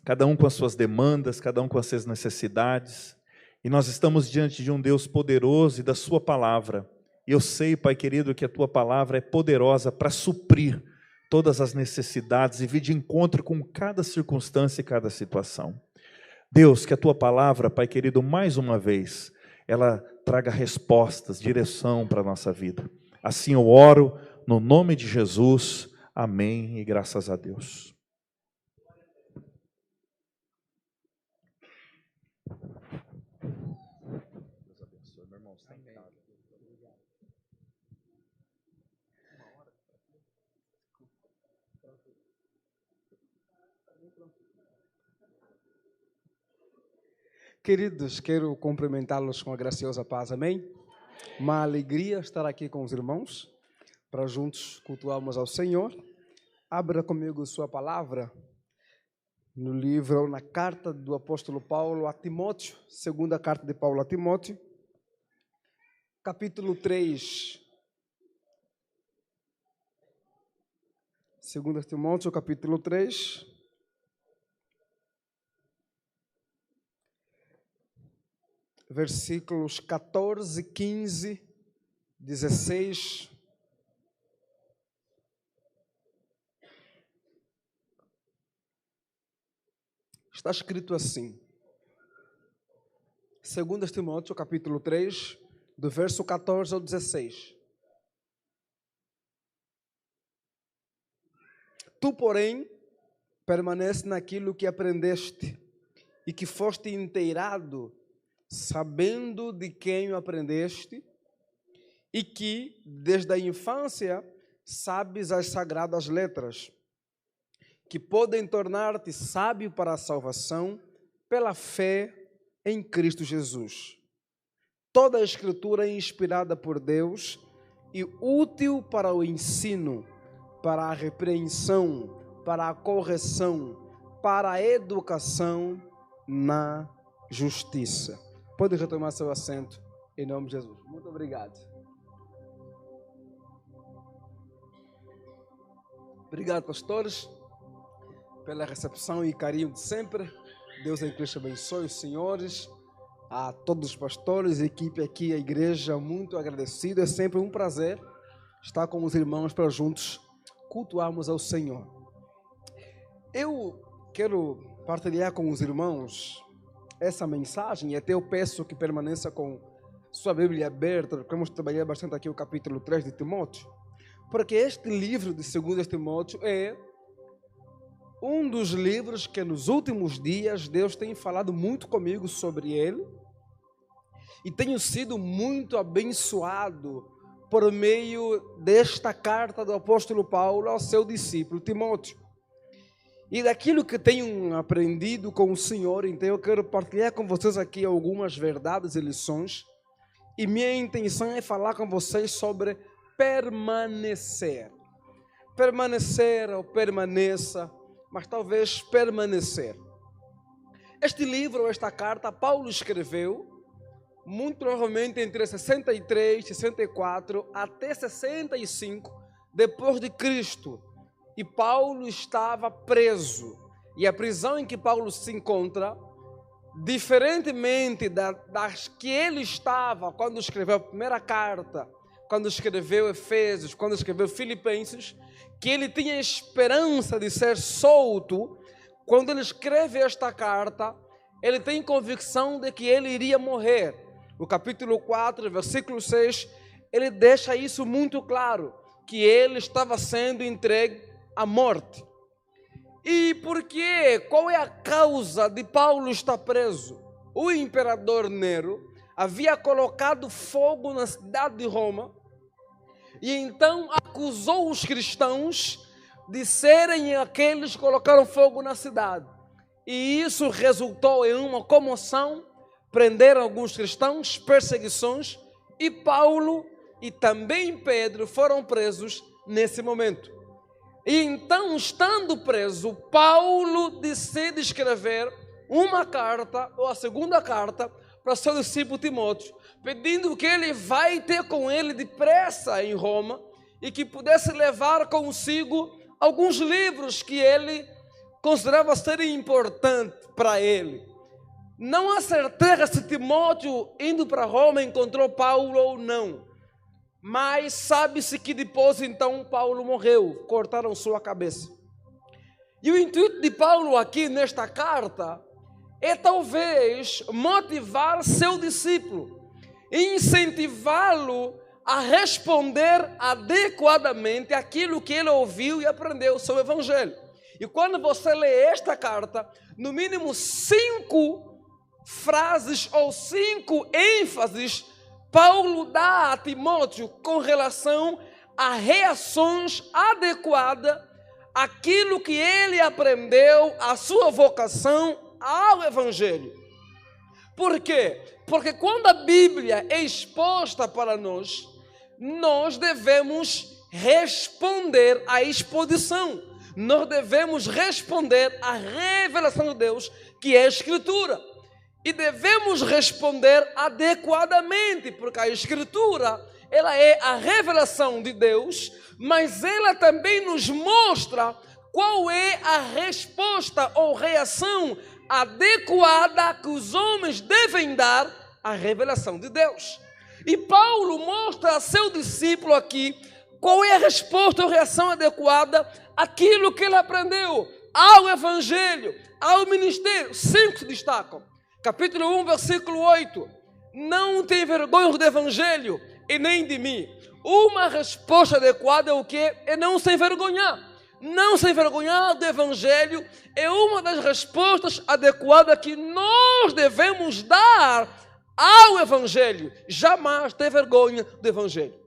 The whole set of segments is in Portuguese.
cada um com as suas demandas, cada um com as suas necessidades. E nós estamos diante de um Deus poderoso e da sua palavra. E eu sei, Pai querido, que a tua palavra é poderosa para suprir todas as necessidades e vir de encontro com cada circunstância e cada situação. Deus, que a tua palavra, Pai querido, mais uma vez, ela traga respostas, direção para a nossa vida. Assim eu oro, no nome de Jesus. Amém e graças a Deus. Queridos, quero cumprimentá-los com a graciosa paz, amém? Uma alegria estar aqui com os irmãos, para juntos cultuarmos ao Senhor. Abra comigo sua palavra, no livro, na carta do apóstolo Paulo a Timóteo, segunda carta de Paulo a Timóteo, capítulo 3. 2 Timóteo, capítulo 3. Versículos 14, 15, 16. Está escrito assim. 2 Timóteo, capítulo 3, do verso 14 ao 16. Tu, porém, permanece naquilo que aprendeste e que foste inteirado, sabendo de quem o aprendeste, e que, desde a infância, sabes as sagradas letras, que podem tornar-te sábio para a salvação pela fé em Cristo Jesus. Toda a Escritura é inspirada por Deus e útil para o ensino, para a repreensão, para a correção, para a educação na justiça. Pode retomar seu assento, em nome de Jesus. Muito obrigado. Obrigado, pastores, pela recepção e carinho de sempre. Deus em Cristo abençoe os senhores, a todos os pastores, a equipe aqui, a igreja, muito agradecido. É sempre um prazer estar com os irmãos para juntos cultuarmos ao Senhor. Eu quero partilhar com os irmãos essa mensagem, e até eu peço que permaneça com sua Bíblia aberta, porque vamos trabalhar bastante aqui o capítulo 3 de Timóteo, porque este livro de 2 Timóteo é um dos livros que nos últimos dias Deus tem falado muito comigo sobre ele, e tenho sido muito abençoado por meio desta carta do apóstolo Paulo ao seu discípulo Timóteo. E daquilo que tenho aprendido com o Senhor, então eu quero partilhar com vocês aqui algumas verdades e lições. E minha intenção é falar com vocês sobre permanecer. Permanecer ou permaneça, mas talvez permanecer. Este livro, esta carta, Paulo escreveu, muito provavelmente entre 63, 64 até 65 depois de Cristo. E Paulo estava preso. E a prisão em que Paulo se encontra, diferentemente das que ele estava quando escreveu a primeira carta, quando escreveu Efésios, quando escreveu Filipenses, que ele tinha esperança de ser solto, quando ele escreve esta carta, ele tem convicção de que ele iria morrer. O capítulo 4, versículo 6, ele deixa isso muito claro, que ele estava sendo entregue à morte. E por quê? Qual é a causa de Paulo estar preso? O imperador Nero havia colocado fogo na cidade de Roma e então acusou os cristãos de serem aqueles que colocaram fogo na cidade. E isso resultou em uma comoção, prenderam alguns cristãos, perseguições, e Paulo e também Pedro foram presos nesse momento. E então, estando preso, Paulo decide escrever uma carta, ou a segunda carta, para seu discípulo Timóteo, pedindo que ele vai ter com ele depressa em Roma e que pudesse levar consigo alguns livros que ele considerava ser importante para ele. Não há certeza se Timóteo, indo para Roma, encontrou Paulo ou não. Mas sabe-se que depois, então, Paulo morreu. Cortaram sua cabeça. E o intuito de Paulo aqui, nesta carta, é talvez motivar seu discípulo, incentivá-lo a responder adequadamente aquilo que ele ouviu e aprendeu sobre o Evangelho. E quando você lê esta carta, no mínimo 5 frases ou 5 ênfases Paulo dá a Timóteo com relação a reações adequadas àquilo que ele aprendeu, a sua vocação ao Evangelho. Por quê? Porque quando a Bíblia é exposta para nós, nós devemos responder à exposição. Nós devemos responder à revelação de Deus, que é a Escritura. E devemos responder adequadamente, porque a Escritura, ela é a revelação de Deus, mas ela também nos mostra qual é a resposta ou reação adequada que os homens devem dar à revelação de Deus. E Paulo mostra a seu discípulo aqui qual é a resposta ou reação adequada àquilo que ele aprendeu, ao Evangelho, ao ministério. 5 se destacam. Capítulo 1, versículo 8. Não tem vergonha do Evangelho e nem de mim. Uma resposta adequada é o quê? É não se envergonhar. Não se envergonhar do Evangelho é uma das respostas adequadas que nós devemos dar ao Evangelho. Jamais ter vergonha do Evangelho.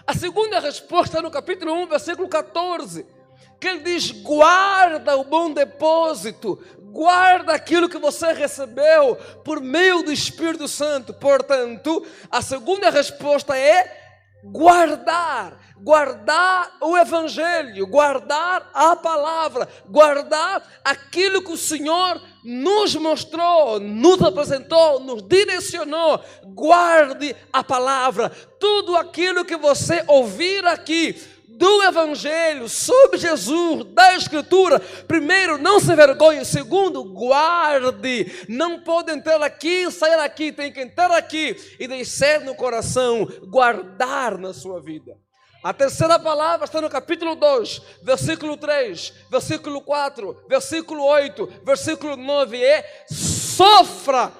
A segunda resposta é no capítulo 1, versículo 14, que ele diz: guarda o bom depósito, guarda aquilo que você recebeu por meio do Espírito Santo. Portanto, a segunda resposta é guardar o Evangelho, guardar a palavra, guardar aquilo que o Senhor nos mostrou, nos apresentou, nos direcionou. Guarde a palavra, tudo aquilo que você ouvir aqui do Evangelho, sobre Jesus, da Escritura. Primeiro, não se envergonhe. Segundo, guarde. Não pode entrar aqui e sair aqui. Tem que entrar aqui e descer no coração, guardar na sua vida. A terceira palavra está no capítulo 2, versículo 3, versículo 4, versículo 8, versículo 9. É: sofra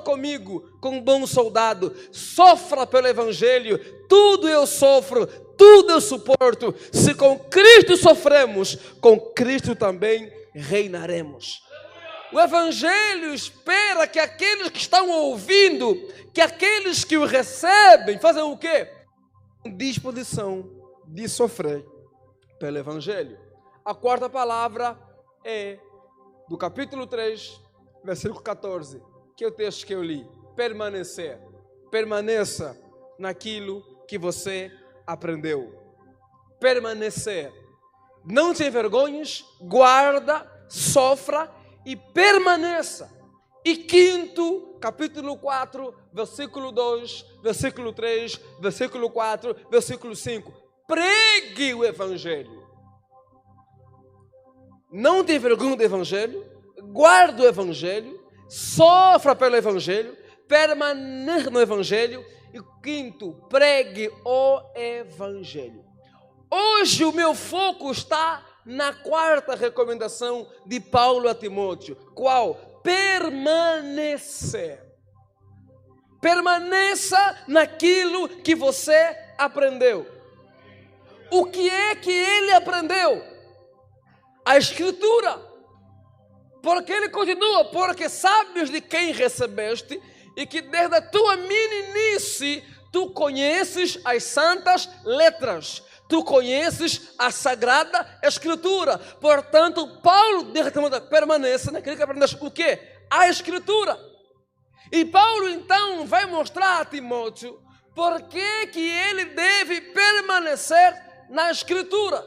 comigo como bom soldado, sofra pelo Evangelho. Tudo eu sofro, tudo eu suporto. Se com Cristo sofremos, com Cristo também reinaremos. O Evangelho espera que aqueles que estão ouvindo, que aqueles que o recebem, fazem o quê? Disposição de sofrer pelo Evangelho. A quarta palavra é do capítulo 3, versículo 14, que é o texto que eu li: permanecer. Permaneça naquilo que você aprendeu. Permanecer. Não te envergonhes, guarda, sofra e permaneça. E quinto, capítulo 4, versículo 2, versículo 3, versículo 4, versículo 5. Pregue o Evangelho. Não te envergonhe do Evangelho, guarda o Evangelho, sofra pelo Evangelho, permaneça no Evangelho. E quinto, pregue o Evangelho. Hoje o meu foco está na quarta recomendação de Paulo a Timóteo. Qual? Permanecer. Permaneça naquilo que você aprendeu. O que é que ele aprendeu? A Escritura. Porque ele continua: porque sabes de quem recebeste e que desde a tua meninice tu conheces as santas letras, tu conheces a Sagrada Escritura. Portanto, Paulo permaneça naquilo que aprendeste. O quê? A Escritura. E Paulo então vai mostrar a Timóteo por que ele deve permanecer na Escritura.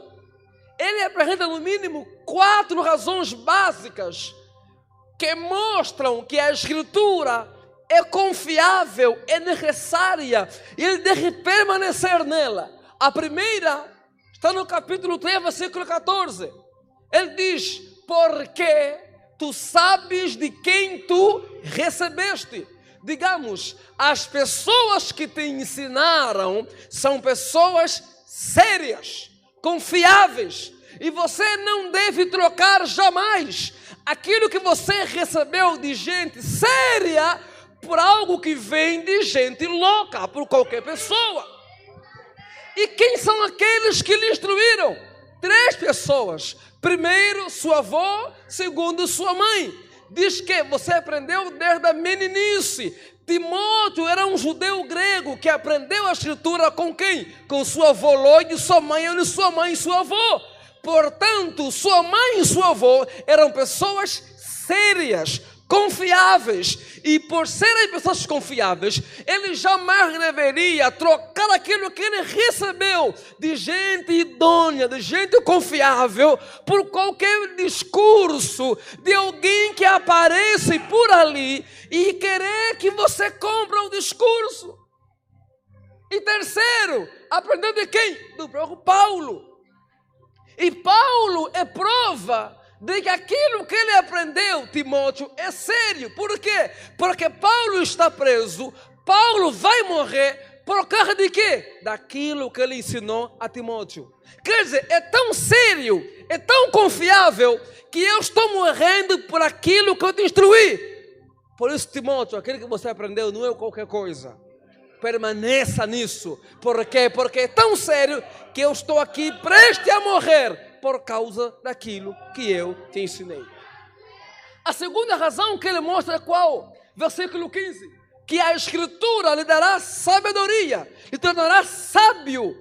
Ele apresenta no mínimo 4 razões básicas que mostram que a Escritura é confiável, é necessária, e ele deve permanecer nela. A primeira está no capítulo 3, versículo 14. Ele diz: porque tu sabes de quem tu recebeste. Digamos, as pessoas que te ensinaram são pessoas sérias, confiáveis, e você não deve trocar jamais aquilo que você recebeu de gente séria por algo que vem de gente louca, por qualquer pessoa. E quem são aqueles que lhe instruíram? 3 pessoas. Primeiro, sua avó. Segundo, sua mãe. Diz que você aprendeu desde a meninice. Timóteo era um judeu grego que aprendeu a escritura com quem? Com sua avó Loide, sua mãe e sua avó. Portanto, sua mãe e sua avó eram pessoas sérias, confiáveis, e por serem pessoas confiáveis, ele jamais deveria trocar aquilo que ele recebeu de gente idônea, de gente confiável, por qualquer discurso de alguém que aparece por ali e querer que você compre o discurso. E terceiro, aprendeu de quem? Do próprio Paulo. E Paulo é prova de que aquilo que ele aprendeu, Timóteo, é sério. Por quê? Porque Paulo está preso, Paulo vai morrer por causa de quê? Daquilo que ele ensinou a Timóteo. Quer dizer, é tão sério, é tão confiável, que eu estou morrendo por aquilo que eu te instruí. Por isso, Timóteo, aquilo que você aprendeu não é qualquer coisa. Permaneça nisso. Por quê? Porque é tão sério que eu estou aqui prestes a morrer por causa daquilo que eu te ensinei. A segunda razão que ele mostra é qual? Versículo 15. Que a Escritura lhe dará sabedoria, lhe tornará sábio.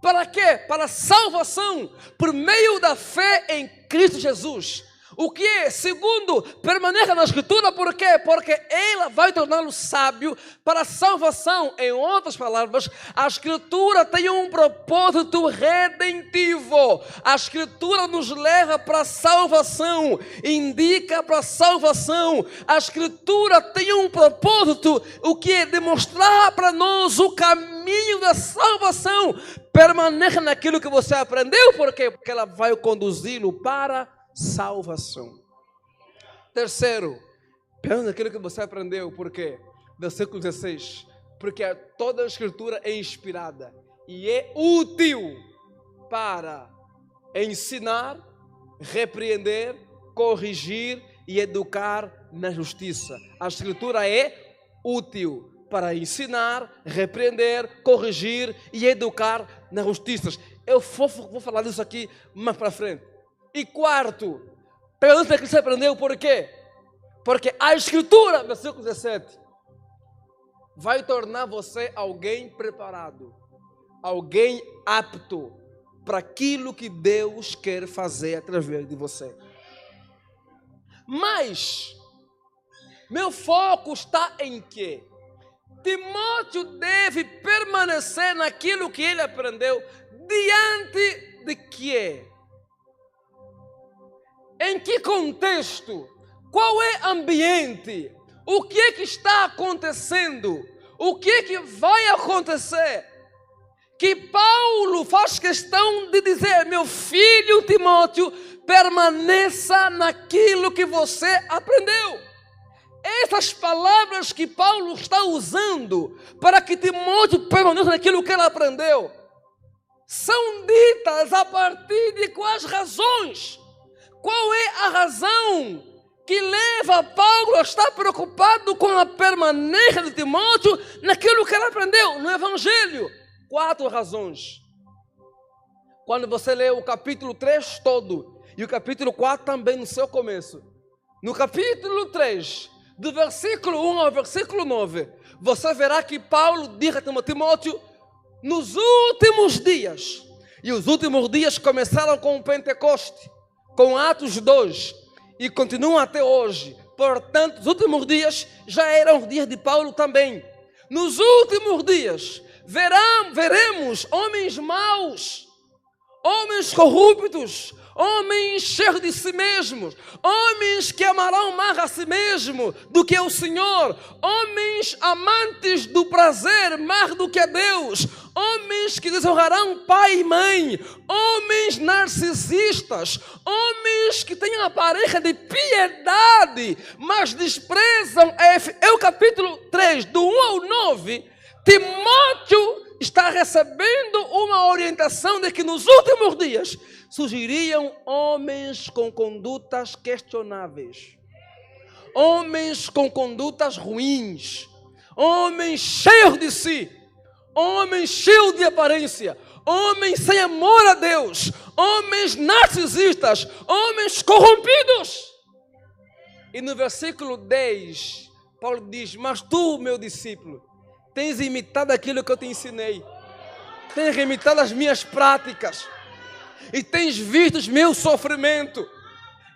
Para quê? Para a salvação, por meio da fé em Cristo Jesus. O que é? Segundo, permaneça na Escritura, por quê? Porque ela vai torná-lo sábio para a salvação. Em outras palavras, a Escritura tem um propósito redentivo. A Escritura nos leva para a salvação, indica para a salvação. A Escritura tem um propósito, o que é? Demonstrar para nós o caminho da salvação. Permaneça naquilo que você aprendeu, por quê? Porque ela vai conduzi-lo para salvação. Terceiro, pensa naquilo que você aprendeu, por quê? Versículo 16, porque toda a Escritura é inspirada e é útil para ensinar, repreender, corrigir e educar na justiça. A Escritura é útil para ensinar, repreender, corrigir e educar na justiça. Eu vou falar disso aqui mais para frente. E quarto, pergunta que você aprendeu por quê? Porque a Escritura, versículo 17, vai tornar você alguém preparado, alguém apto para aquilo que Deus quer fazer através de você. Mas, meu foco está em quê? Timóteo deve permanecer naquilo que ele aprendeu diante de quê? Em que contexto? Qual é o ambiente? O que é que está acontecendo? O que é que vai acontecer? Que Paulo faz questão de dizer: meu filho Timóteo, permaneça naquilo que você aprendeu. Essas palavras que Paulo está usando para que Timóteo permaneça naquilo que ele aprendeu são ditas a partir de quais razões? Qual é a razão que leva Paulo a estar preocupado com a permanência de Timóteo naquilo que ele aprendeu no Evangelho? 4 razões. Quando você lê o capítulo 3 todo e o capítulo 4 também no seu começo, no capítulo 3, do versículo 1 ao versículo 9, você verá que Paulo diz a Timóteo: nos últimos dias, e os últimos dias começaram com o Pentecoste, com Atos 2, e continuam até hoje. Portanto, os últimos dias já eram os dias de Paulo também. Nos últimos dias, veremos homens maus, homens corruptos, homens cheios de si mesmos, homens que amarão mais a si mesmo do que o Senhor, homens amantes do prazer mais do que a Deus, homens que desonrarão pai e mãe, homens narcisistas, homens que têm aparência de piedade, mas desprezam é o capítulo 3, do 1 ao 9, Timóteo está recebendo uma orientação de que nos últimos dias surgiriam homens com condutas questionáveis, homens com condutas ruins, homens cheios de si, homens cheios de aparência, homens sem amor a Deus, homens narcisistas, homens corrompidos. E no versículo 10, Paulo diz: mas tu, meu discípulo, tens imitado aquilo que eu te ensinei, tens imitado as minhas práticas, e tens visto os meus sofrimentos.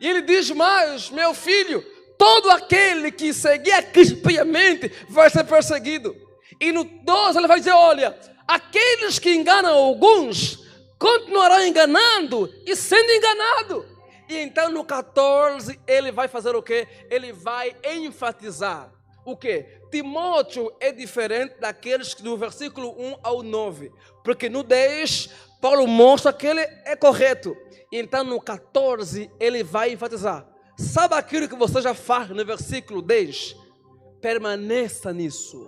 E ele diz mais: meu filho, todo aquele que seguir a Cristo piamente vai ser perseguido. E no 12 ele vai dizer: olha, aqueles que enganam alguns continuarão enganando e sendo enganado. E então no 14 ele vai fazer o quê? Ele vai enfatizar o quê? Timóteo é diferente daqueles que do versículo 1 ao 9, porque no 10 Paulo mostra que ele é correto. E então no 14 ele vai enfatizar: sabe aquilo que você já faz no versículo 10? Permaneça nisso.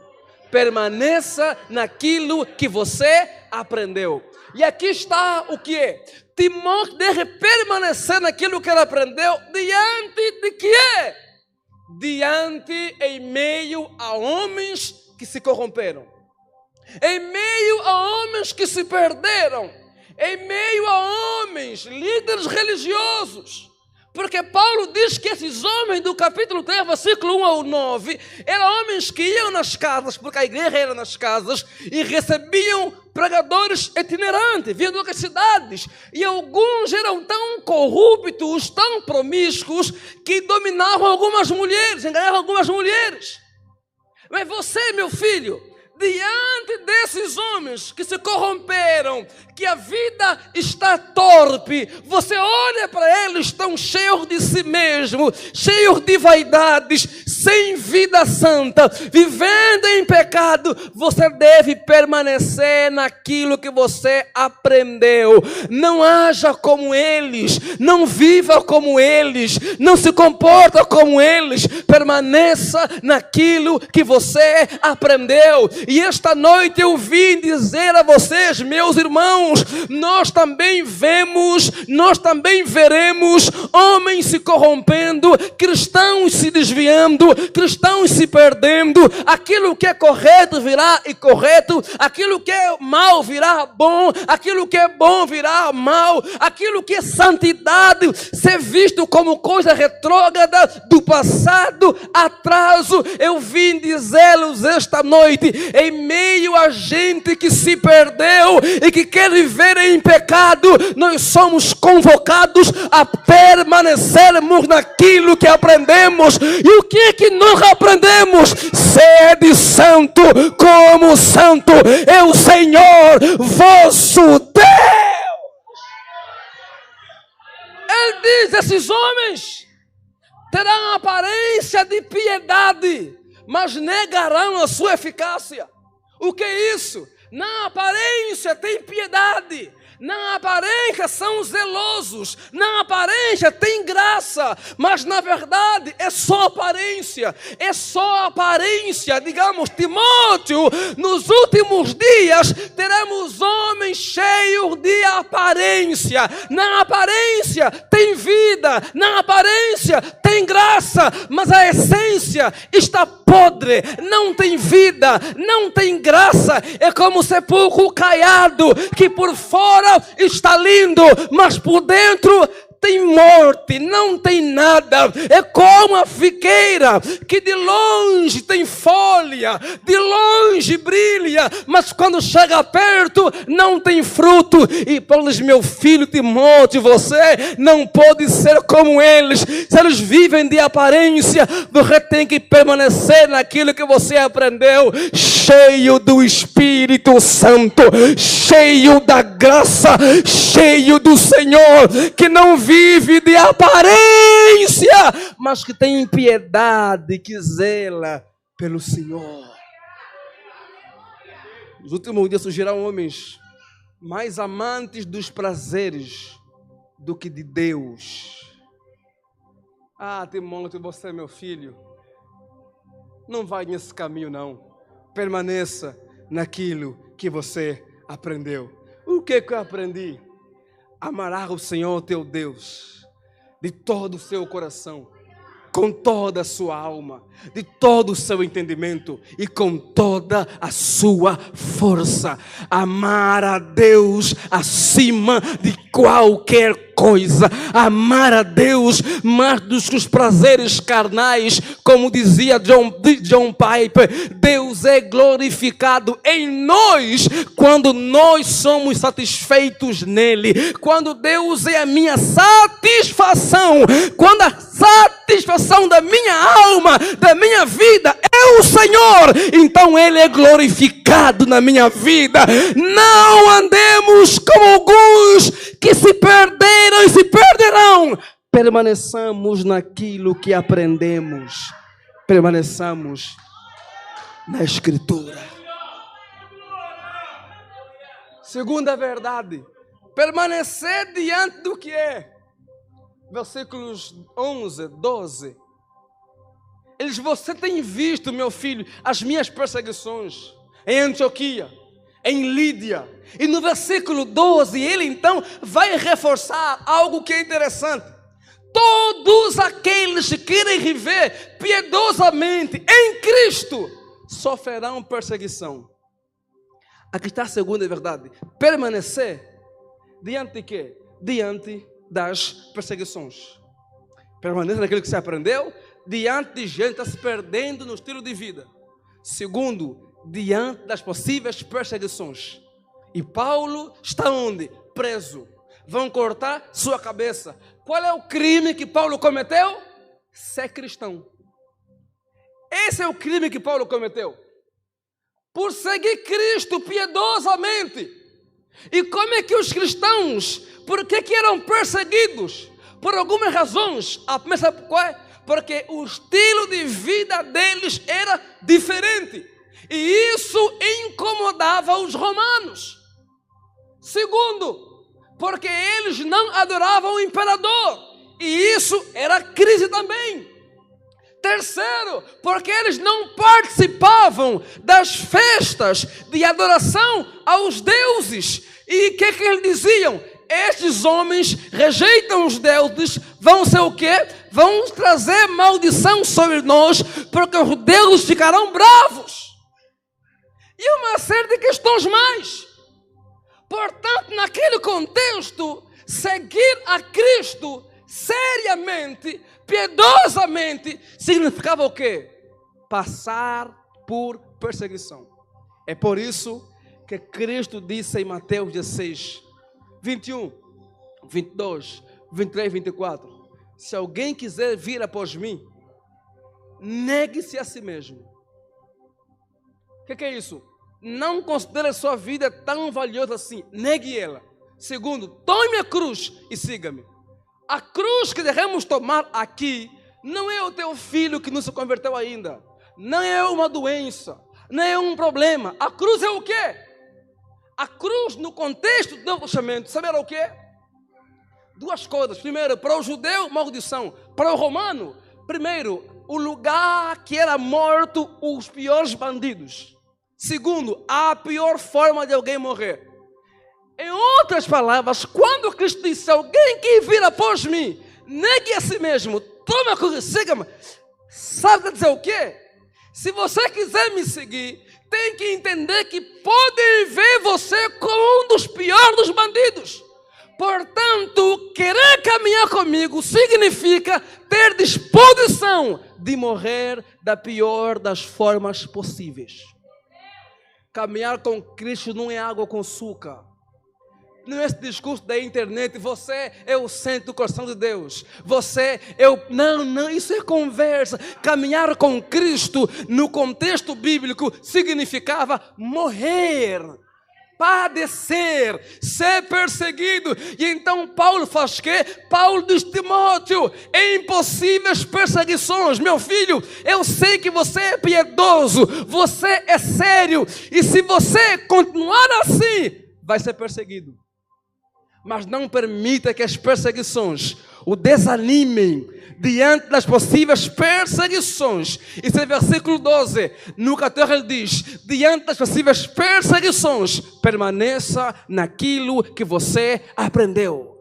Permaneça naquilo que você aprendeu. E aqui está o que é. Timóteo deve permanecer naquilo que ele aprendeu diante de quê? Diante, em meio a homens que se corromperam, em meio a homens que se perderam, em meio a homens, líderes religiosos. Porque Paulo diz que esses homens do capítulo 3, versículo 1 ao 9, eram homens que iam nas casas, porque a igreja era nas casas, e recebiam pregadores itinerantes, vinham de outras cidades. E alguns eram tão corruptos, tão promíscuos, que dominavam algumas mulheres, enganavam algumas mulheres. Mas você, meu filho, diante desses homens que se corromperam, que a vida está torpe, você olha para eles, estão cheios de si mesmo, cheios de vaidades, sem vida santa, vivendo em pecado. Você deve permanecer naquilo que você aprendeu. Não haja como eles, não viva como eles, não se comporta como eles. Permaneça naquilo que você aprendeu. E esta noite eu vim dizer a vocês, meus irmãos, nós também veremos homens se corrompendo, cristãos se desviando, cristãos se perdendo. Aquilo que é correto virá incorreto, aquilo que é mal virá bom, aquilo que é bom virá mal, aquilo que é santidade ser visto como coisa retrógrada do passado, atraso. Eu vim dizer-los esta noite, em meio a gente que se perdeu e que quer viver em pecado, nós somos convocados a permanecermos naquilo que aprendemos. E o que é que nós aprendemos? Sede santo, como santo é o Senhor vosso Deus. Ele diz: esses homens terão aparência de piedade, mas negarão a sua eficácia. O que é isso? Na aparência tem piedade, na aparência são zelosos, na aparência tem graça, mas na verdade é só aparência, é só aparência. Digamos, Timóteo, nos últimos dias teremos homens cheios de aparência. Na aparência tem vida, na aparência tem graça, mas a essência está podre, não tem vida, não tem graça. É como sepulcro caiado, que por fora está lindo, mas por dentro tem morte, não tem nada. É como a figueira, que de longe tem folha, de longe brilha, mas quando chega perto não tem fruto. E Paulo diz: meu filho Timóteo, você não pode ser como eles. Se eles vivem de aparência, você tem que permanecer naquilo que você aprendeu, cheio do Espírito Santo, cheio da graça, cheio do Senhor, que não vive de aparência, mas que tem piedade, que zela pelo Senhor. Nos últimos dias surgirão homens mais amantes dos prazeres do que de Deus. Timóteo, você é meu filho. Não vai nesse caminho, não. Permaneça naquilo que você aprendeu. O que eu aprendi? Amarás o Senhor teu Deus de todo o seu coração, com toda a sua alma, de todo o seu entendimento e com toda a sua força. Amar a Deus acima de qualquer coisa. Amar a Deus mais do que os prazeres carnais. Como dizia John Piper, Deus é glorificado em nós quando nós somos satisfeitos nele. Quando Deus é a minha satisfação, quando a satisfação da minha alma, da minha vida é o Senhor, então Ele é glorificado na minha vida. Não andemos como alguns que se perderam e se perderão. Permaneçamos naquilo que aprendemos. Permaneçamos na Escritura. Segunda verdade, permanecer diante do que é. Versículos 11, 12. Você tem visto, meu filho, as minhas perseguições em Antioquia, em Lídia. E no versículo 12, ele então vai reforçar algo que é interessante. Todos aqueles que querem viver piedosamente em Cristo sofrerão perseguição. Aqui está a segunda verdade. Permanecer diante de quê? Diante das perseguições. Permanecer naquilo que você aprendeu, diante de gente que está se perdendo no estilo de vida. Segundo, diante das possíveis perseguições. E Paulo está onde? Preso. Vão cortar sua cabeça. Qual é o crime que Paulo cometeu? Ser cristão. Esse é o crime que Paulo cometeu. Por seguir Cristo piedosamente. E como é que os cristãos, por que eram perseguidos? Por algumas razões. A primeira, sabe qual é? Porque o estilo de vida deles era diferente. E isso incomodava os romanos. Segundo, porque eles não adoravam o imperador. E isso era crise também. Terceiro, porque eles não participavam das festas de adoração aos deuses. E o que eles diziam? Estes homens rejeitam os deuses, vão ser o quê? Vão trazer maldição sobre nós, porque os deuses ficarão bravos. E uma série de questões mais. Portanto, naquele contexto, seguir a Cristo seriamente, piedosamente, significava o quê? Passar por perseguição. É por isso que Cristo disse em Mateus 16, 21, 22, 23, 24. Se alguém quiser vir após mim, negue-se a si mesmo. O que é isso? Não considere a sua vida tão valiosa assim. Negue ela. Segundo, tome a cruz e siga-me. A cruz que devemos tomar aqui não é o teu filho que não se converteu ainda. Não é uma doença. Não é um problema. A cruz é o quê? A cruz, no contexto do Novo Testamento, sabe era o quê? Duas coisas. Primeiro, para o judeu, maldição. Para o romano, primeiro, o lugar que era morto os piores bandidos. Segundo, a pior forma de alguém morrer. Em outras palavras, quando Cristo disse, alguém que vir após mim, negue a si mesmo, tome a cruz e siga-me. Sabe dizer o quê? Se você quiser me seguir, tem que entender que podem ver você como um dos piores dos bandidos. Portanto, querer caminhar comigo significa ter disposição de morrer da pior das formas possíveis. Caminhar com Cristo não é água com açúcar. Não é esse discurso da internet, você é o centro do coração de Deus. Não, isso é conversa. Caminhar com Cristo, no contexto bíblico, significava morrer padecer, ser perseguido. E então Paulo faz quê? Paulo diz: Timóteo, em impossíveis perseguições, meu filho, eu sei que você é piedoso, você é sério, e se você continuar assim, vai ser perseguido. Mas não permita que as perseguições o desanimem diante das possíveis perseguições. Isso é versículo 12. No 14 ele diz: diante das possíveis perseguições, permaneça naquilo que você aprendeu.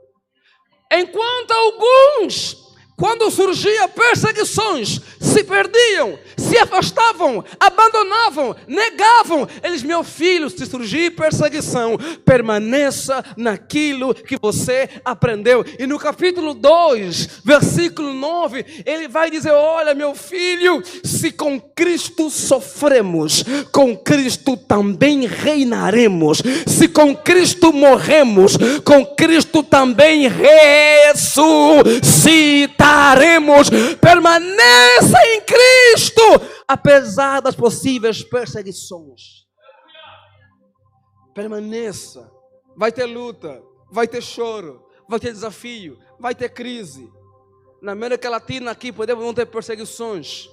Enquanto alguns, quando surgiam perseguições, se perdiam, se afastavam, abandonavam, negavam. Eles: meu filho, se surgir perseguição, permaneça naquilo que você aprendeu. E no capítulo 2, versículo 9, ele vai dizer: olha, meu filho, se com Cristo sofremos, com Cristo também reinaremos. Se com Cristo morremos, com Cristo também ressuscitaremos. Permaneça em Cristo, apesar das possíveis perseguições. Permaneça. Vai ter luta, vai ter choro, vai ter desafio, vai ter crise. Na América Latina aqui podemos não ter perseguições,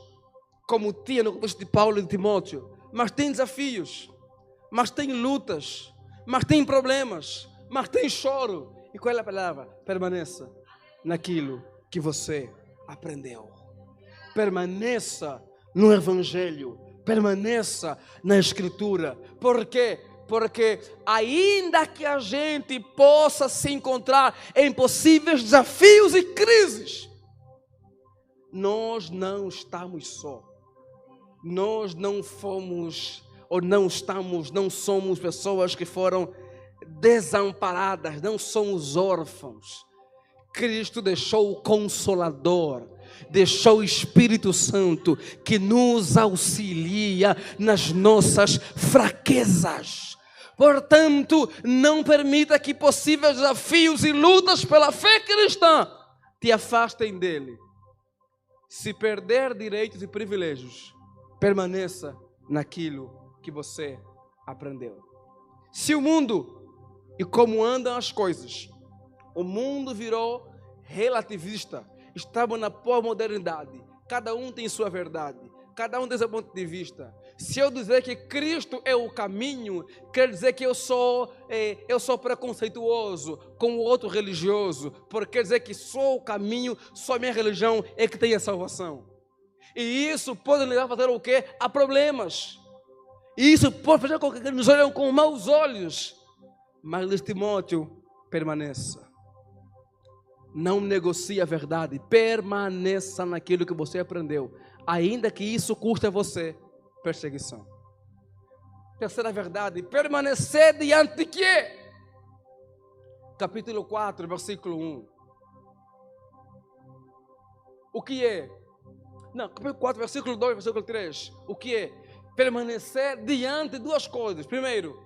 como tinha no contexto de Paulo e de Timóteo, mas tem desafios, mas tem lutas, mas tem problemas, mas tem choro. E qual é a palavra? Permaneça naquilo que você aprendeu. Permaneça no Evangelho, permaneça na Escritura. Por quê? Porque ainda que a gente possa se encontrar em possíveis desafios e crises, nós não estamos só. Nós não fomos, ou não somos pessoas que foram desamparadas, não somos órfãos. Cristo deixou o Consolador, deixou o Espírito Santo que nos auxilia nas nossas fraquezas. Portanto, não permita que possíveis desafios e lutas pela fé cristã te afastem dele. Se perder direitos e privilégios, permaneça naquilo que você aprendeu. Se o mundo e como andam as coisas, o mundo virou relativista. Estamos na pós-modernidade. Cada um tem sua verdade. Cada um tem seu ponto de vista. Se eu dizer que Cristo é o caminho, quer dizer que eu sou preconceituoso com o outro religioso. Porque quer dizer que só o caminho, só a minha religião é que tem a salvação. E isso pode levar a fazer o quê? A problemas. E isso pode fazer com que nos olhem com maus olhos. Mas diz Timóteo: permaneça. Não negocie a verdade, permaneça naquilo que você aprendeu, ainda que isso custe a você perseguição. Terceira verdade: permanecer diante de quê? Capítulo 4, versículo 1. O que é? Não, capítulo 4, versículo 2, versículo 3. O que é? Permanecer diante de duas coisas. Primeiro,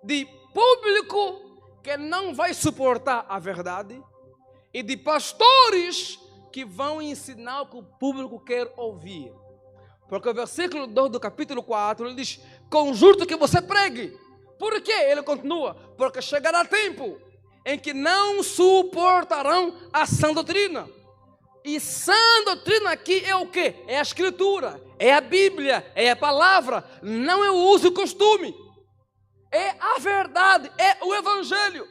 de público que não vai suportar a verdade, e de pastores que vão ensinar o que o público quer ouvir. Porque o versículo 2 do capítulo 4, ele diz: conjuro que você pregue. Por quê? Ele continua: porque chegará tempo em que não suportarão a sã doutrina. E sã doutrina aqui é o quê? É a Escritura, é a Bíblia, é a palavra, não é o uso e costume. É a verdade, é o Evangelho.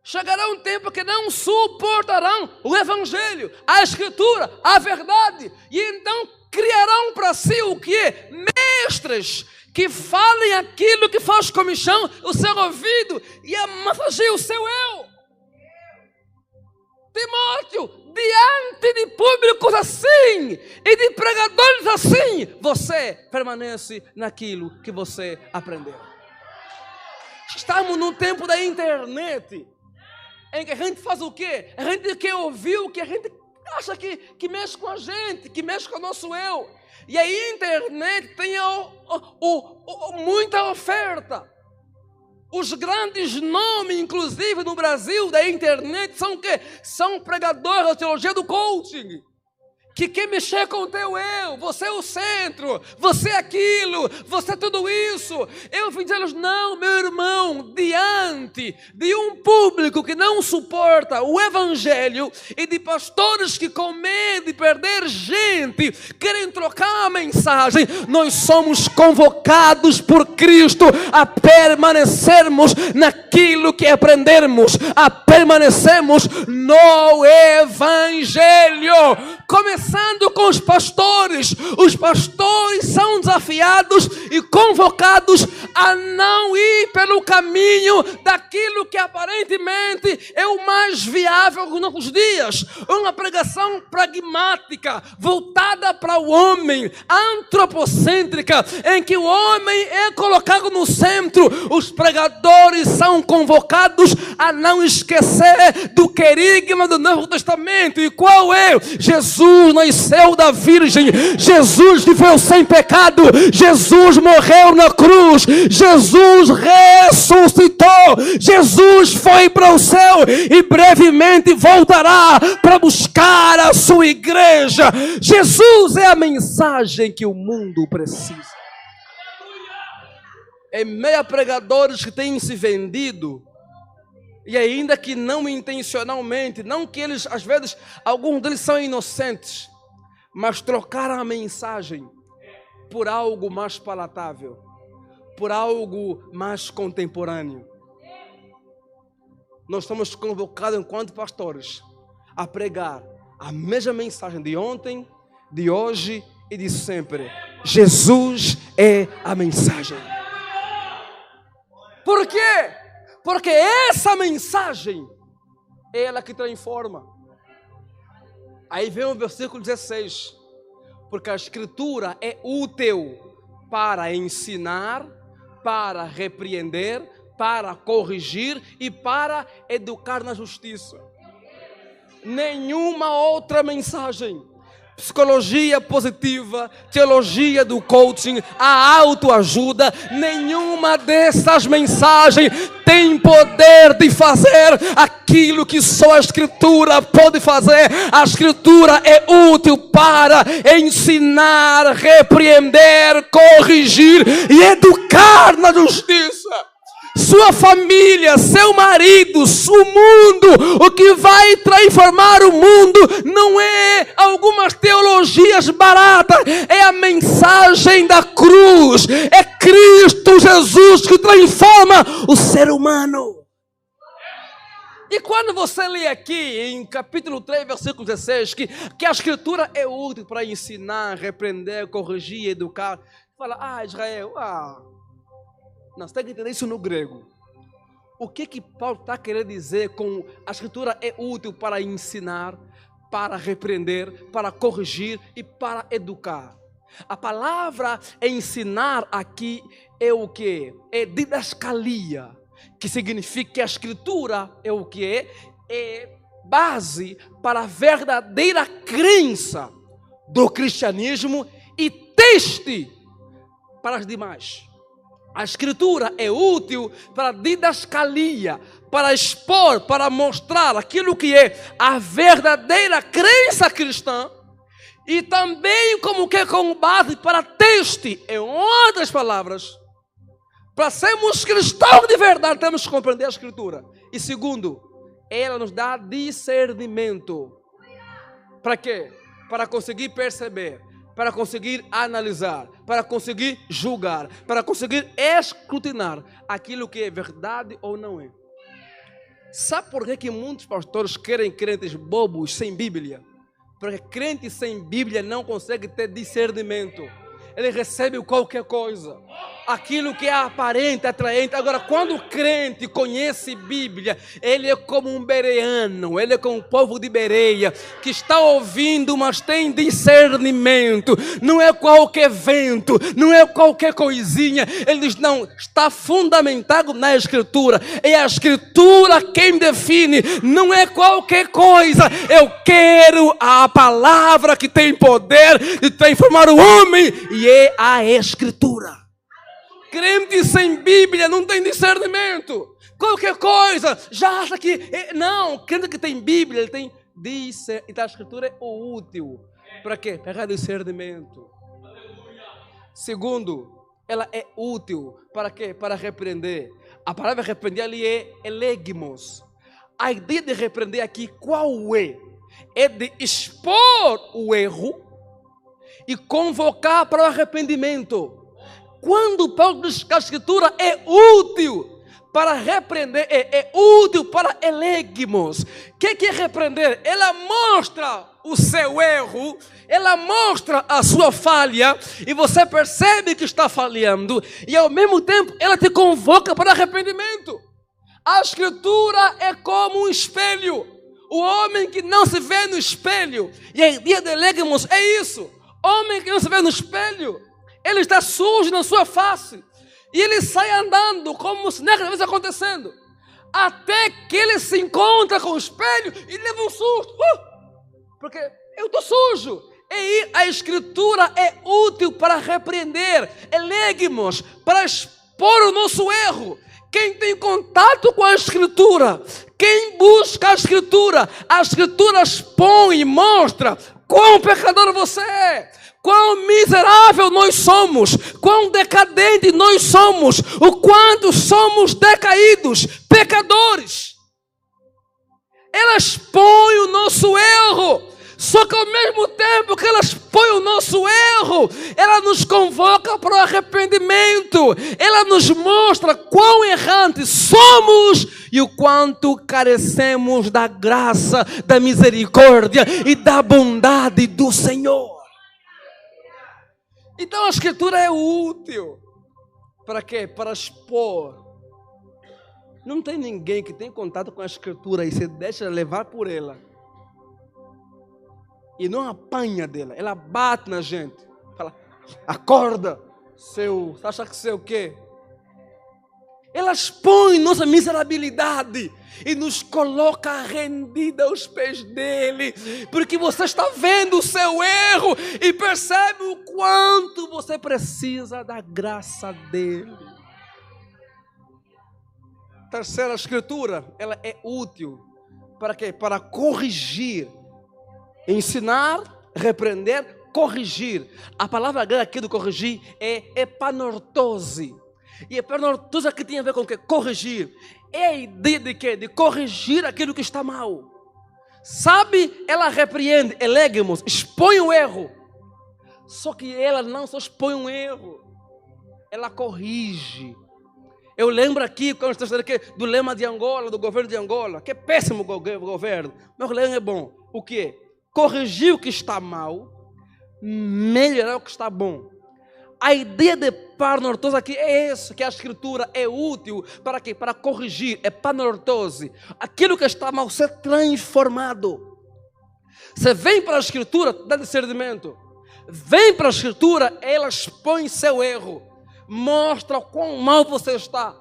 Chegará um tempo que não suportarão o Evangelho, a Escritura, a verdade. E então criarão para si o quê? Mestres que falem aquilo que faz comichão o seu ouvido e amassageiem o seu eu. Timóteo, diante de públicos assim e de pregadores assim, você permanece naquilo que você aprendeu. Estamos no tempo da internet, em que a gente faz o quê? A gente quer ouvir o que a gente acha que mexe com a gente, que mexe com o nosso eu. E a internet tem muita oferta. Os grandes nomes, inclusive no Brasil, da internet, são o quê? São pregadores da teologia do coaching, que quer mexer com o teu eu. Você é o centro, você é aquilo, você é tudo isso. Eu vim dizer-lhes, não, meu irmão, diante de um público que não suporta o evangelho e de pastores que com medo de perder gente, querem trocar a mensagem, nós somos convocados por Cristo a permanecermos naquilo que aprendermos, a permanecermos no evangelho. Começando com os pastores. Os pastores são desafiados e convocados a não ir pelo caminho daquilo que aparentemente é o mais viável nos nossos dias. Uma pregação pragmática, voltada para o homem, antropocêntrica, em que o homem é colocado no centro. Os pregadores são convocados a não esquecer do querigma do Novo Testamento. E qual é? Jesus nasceu da Virgem, Jesus viveu sem pecado, Jesus morreu na cruz, Jesus ressuscitou, Jesus foi para o céu e brevemente voltará para buscar a sua igreja. Jesus é a mensagem que o mundo precisa. Em meio a pregadores que têm se vendido, e ainda que não intencionalmente, não que eles, às vezes, alguns deles são inocentes, mas trocaram a mensagem por algo mais palatável, por algo mais contemporâneo. Nós estamos convocados enquanto pastores a pregar a mesma mensagem de ontem, de hoje e de sempre. Jesus é a mensagem. Por quê? Porque essa mensagem é ela que transforma. Aí vem o versículo 16. Porque a escritura é útil para ensinar, para repreender, para corrigir e para educar na justiça. Nenhuma outra mensagem. Psicologia positiva, teologia do coaching, a autoajuda, nenhuma dessas mensagens tem poder de fazer aquilo que só a Escritura pode fazer. A Escritura é útil para ensinar, repreender, corrigir e educar na justiça. Sua família, seu marido, o mundo, o que vai transformar o mundo não é algumas teologias baratas, é a mensagem da cruz, é Cristo Jesus que transforma o ser humano. E quando você lê aqui em capítulo 3, versículo 16, que a escritura é útil para ensinar, repreender, corrigir, educar, fala, Israel, não, você tem que entender isso no grego. O que Paulo está querendo dizer com a escritura é útil para ensinar, para repreender, para corrigir e para educar? A palavra ensinar aqui é o que? É didascalia, que significa que a escritura é o que é? É base para a verdadeira crença do cristianismo e teste para as demais. A escritura é útil para didascalia, para expor, para mostrar aquilo que é a verdadeira crença cristã e também como que com base para teste. Em outras palavras, para sermos cristãos de verdade, temos que compreender a escritura. E segundo, ela nos dá discernimento. Para quê? Para conseguir perceber, para conseguir analisar, para conseguir julgar, para conseguir escrutinar aquilo que é verdade ou não é. Sabe por que muitos pastores querem crentes bobos sem Bíblia? Porque crente sem Bíblia não consegue ter discernimento. Ele recebe qualquer coisa, aquilo que é aparente, atraente. Agora, quando o crente conhece Bíblia, ele é como um bereano, ele é como um povo de Bereia, que está ouvindo, mas tem discernimento. Não é qualquer vento, não é qualquer coisinha. Ele diz, não, está fundamentado na Escritura. É a Escritura quem define, não é qualquer coisa. Eu quero a palavra que tem poder de transformar o homem, e é a Escritura. Crente sem Bíblia não tem discernimento. Qualquer coisa, já acha que... Não, crente que tem Bíblia, ele tem discernimento. Então a Escritura é útil Para quê? Para discernimento. Segundo, ela é útil. Para quê? Para repreender. A palavra repreender ali é elegmos. A ideia de repreender aqui, qual é? É de expor o erro e convocar para o arrependimento. Quando Paulo diz que a Escritura é útil para repreender, é útil para elegmos. O que é repreender? Ela mostra o seu erro, ela mostra a sua falha, e você percebe que está falhando, e ao mesmo tempo ela te convoca para arrependimento. A Escritura é como um espelho. O homem que não se vê no espelho, e em dia de elegmos é isso. Homem que não se vê no espelho, ele está sujo na sua face, e ele sai andando como se nada estivesse acontecendo, até que ele se encontra com o espelho e leva um susto, porque eu estou sujo. E a Escritura é útil para repreender, elegmos, para expor o nosso erro. Quem tem contato com a Escritura, quem busca a Escritura expõe e mostra quão pecador você é, quão miserável nós somos, quão decadente nós somos, o quanto somos decaídos, pecadores. Ela expõe o nosso erro. Só que ao mesmo tempo que ela expõe o nosso erro, ela nos convoca para o arrependimento. Ela nos mostra quão errantes somos e o quanto carecemos da graça, da misericórdia e da bondade do Senhor. Então a Escritura é útil. Para quê? Para expor. Não tem ninguém que tem contato com a Escritura e se deixa levar por ela e não apanha dela. Ela bate na gente. Fala, acorda, você acha que você é o quê? Ela expõe nossa miserabilidade e nos coloca rendida aos pés dele, porque você está vendo o seu erro e percebe o quanto você precisa da graça dele. Terceira, a Escritura, ela é útil para quê? Para corrigir, ensinar, repreender, corrigir. A palavra grega aqui do corrigir é epanortose. E epanortose aqui tem a ver com o quê? Corrigir. É a ideia de quê? De corrigir aquilo que está mal. Sabe, ela repreende, elegmos, expõe o erro. Só que ela não só expõe um erro, ela corrige. Eu lembro aqui, quando estou falando aqui, do lema de Angola, do governo de Angola, que é péssimo governo, mas o lema é bom. O quê? Corrigir o que está mal, melhorar o que está bom. A ideia de epanortose aqui é isso, que a Escritura é útil para quê? Para corrigir, epanortose. Aquilo que está mal ser transformado. Você vem para a Escritura, dá discernimento. Vem para a Escritura, ela expõe seu erro, mostra quão mal você está.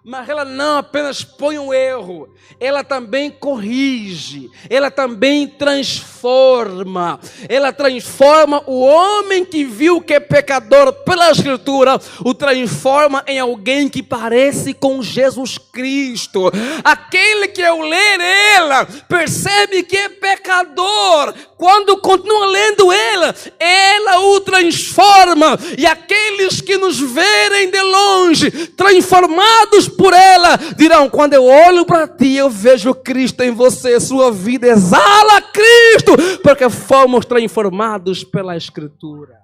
Mas ela não apenas põe um erro, ela também corrige, ela também transforma. Ela transforma o homem que viu que é pecador pela Escritura, o transforma em alguém que parece com Jesus Cristo. Aquele que ao ler ela, percebe que é pecador. Quando continua lendo ela o transforma. E aqueles que nos verem de longe, transformados por ela, dirão, quando eu olho para ti, eu vejo Cristo em você, sua vida exala Cristo, porque fomos transformados pela Escritura.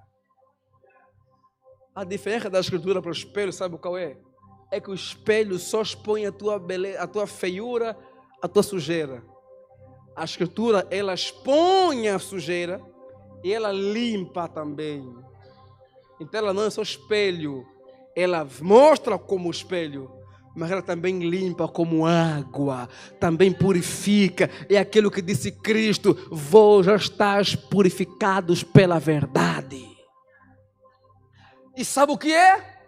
A diferença da Escritura para o espelho, sabe qual é? É que o espelho só expõe a tua beleza, a tua feiura, a tua sujeira. A Escritura, ela expõe a sujeira e ela limpa também. Então ela não é só espelho, ela mostra como espelho, mas ela também limpa como água, também purifica. É aquilo que disse Cristo: vós já estáis purificados pela verdade. E sabe o que é?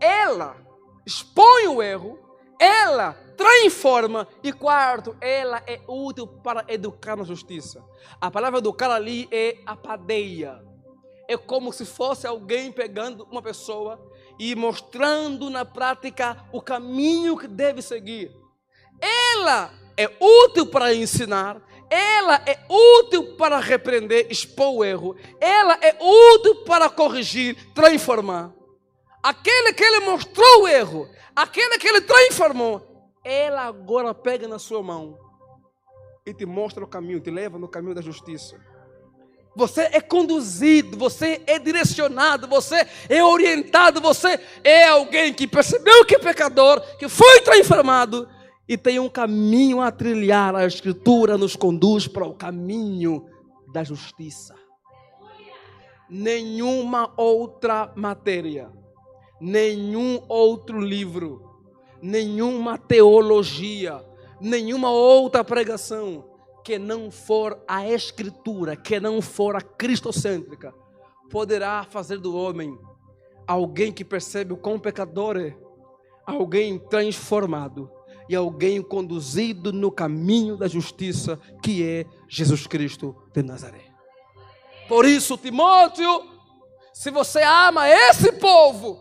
Ela expõe o erro, ela transforma, e quarto, ela é útil para educar na justiça. A palavra educar ali é apadeia. É como se fosse alguém pegando uma pessoa e mostrando na prática o caminho que deve seguir. Ela é útil para ensinar, ela é útil para repreender, expor o erro, ela é útil para corrigir, transformar. Aquele que ele mostrou o erro, aquele que ele transformou, ela agora pega na sua mão e te mostra o caminho, te leva no caminho da justiça. Você é conduzido, você é direcionado, você é orientado, você é alguém que percebeu que é pecador, que foi transformado e tem um caminho a trilhar. A Escritura nos conduz para o caminho da justiça. Nenhuma outra matéria, nenhum outro livro, nenhuma teologia, nenhuma outra pregação que não for a Escritura, que não for a cristocêntrica, poderá fazer do homem alguém que percebe o quão pecador é, alguém transformado e alguém conduzido no caminho da justiça, que é Jesus Cristo de Nazaré. Por isso, Timóteo, se você ama esse povo,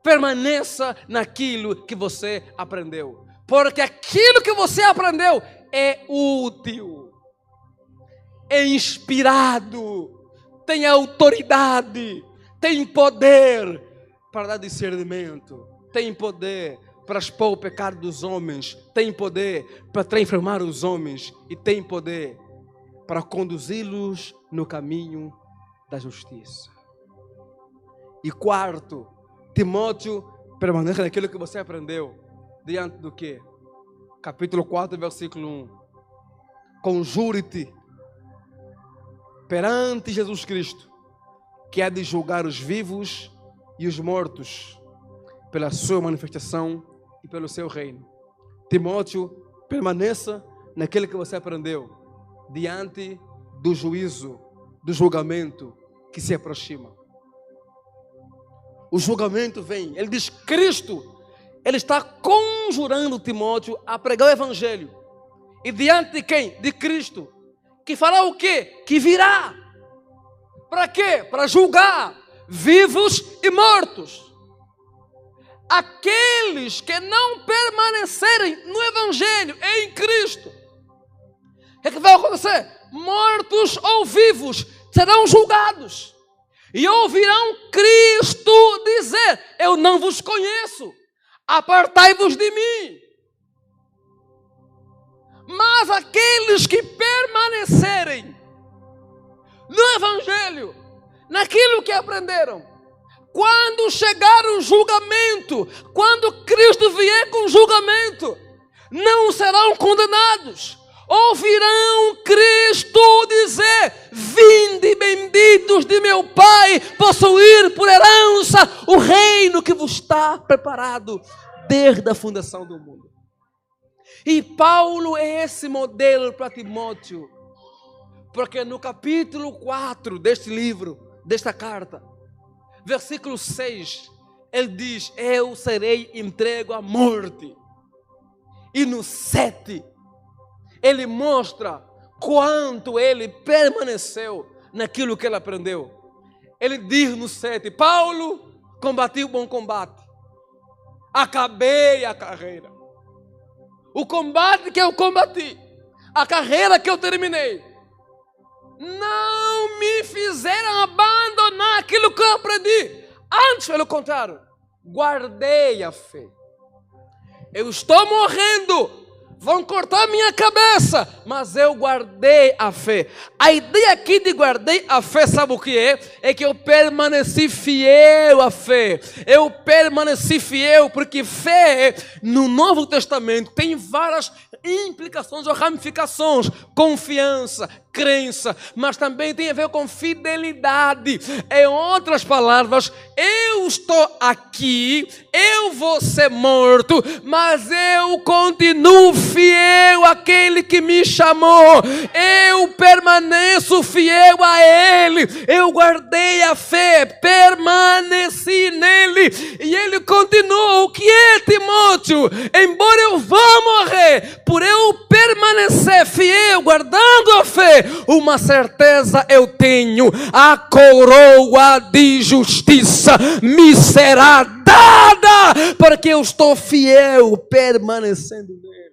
permaneça naquilo que você aprendeu, porque aquilo que você aprendeu é útil, é inspirado, tem autoridade, tem poder para dar discernimento, tem poder para expor o pecado dos homens, tem poder para transformar os homens e tem poder para conduzi-los no caminho da justiça. E quarto, Timóteo, permaneça naquilo que você aprendeu, diante do quê? Capítulo 4, versículo 1. Conjure-te perante Jesus Cristo, que há de julgar os vivos e os mortos, pela sua manifestação e pelo seu reino. Timóteo, permaneça naquilo que você aprendeu, diante do juízo, do julgamento que se aproxima. O julgamento vem. Ele diz, Cristo, ele está conjurando Timóteo a pregar o Evangelho. E diante de quem? De Cristo. Que fará o quê? Que virá. Para quê? Para julgar vivos e mortos. Aqueles que não permanecerem no Evangelho, em Cristo. O que vai acontecer? Mortos ou vivos serão julgados. E ouvirão Cristo dizer, eu não vos conheço. Apartai-vos de mim. Mas aqueles que permanecerem no Evangelho, naquilo que aprenderam, quando chegar o julgamento, quando Cristo vier com julgamento, não serão condenados. Ouvirão Cristo dizer, vinde benditos de meu Pai, possuir por herança o reino que vos está preparado desde a fundação do mundo. E Paulo é esse modelo para Timóteo, porque no capítulo 4 deste livro, desta carta, versículo 6, ele diz, eu serei entregue à morte. E no 7, ele mostra quanto ele permaneceu naquilo que ele aprendeu. Ele diz no 7, Paulo, combati o bom combate, acabei a carreira. O combate que eu combati, a carreira que eu terminei, não me fizeram abandonar aquilo que eu aprendi. Antes, pelo contrário, guardei a fé. Eu estou morrendo, vão cortar minha cabeça, mas eu guardei a fé. A ideia aqui de guardei a fé, sabe o que é? É que eu permaneci fiel à fé. Eu permaneci fiel, porque fé no Novo Testamento tem várias implicações ou ramificações. Confiança, crença, mas também tem a ver com fidelidade. Em outras palavras, eu estou aqui, eu vou ser morto, mas eu continuo fiel àquele que me chamou. Eu permaneço fiel a Ele. Eu guardei a fé, permaneci nele. E Ele continua. O que é, Timóteo? Embora eu vá morrer, por eu permanecer fiel, guardando a fé, uma certeza eu tenho: a coroa de justiça me será dada, porque eu estou fiel, permanecendo nele.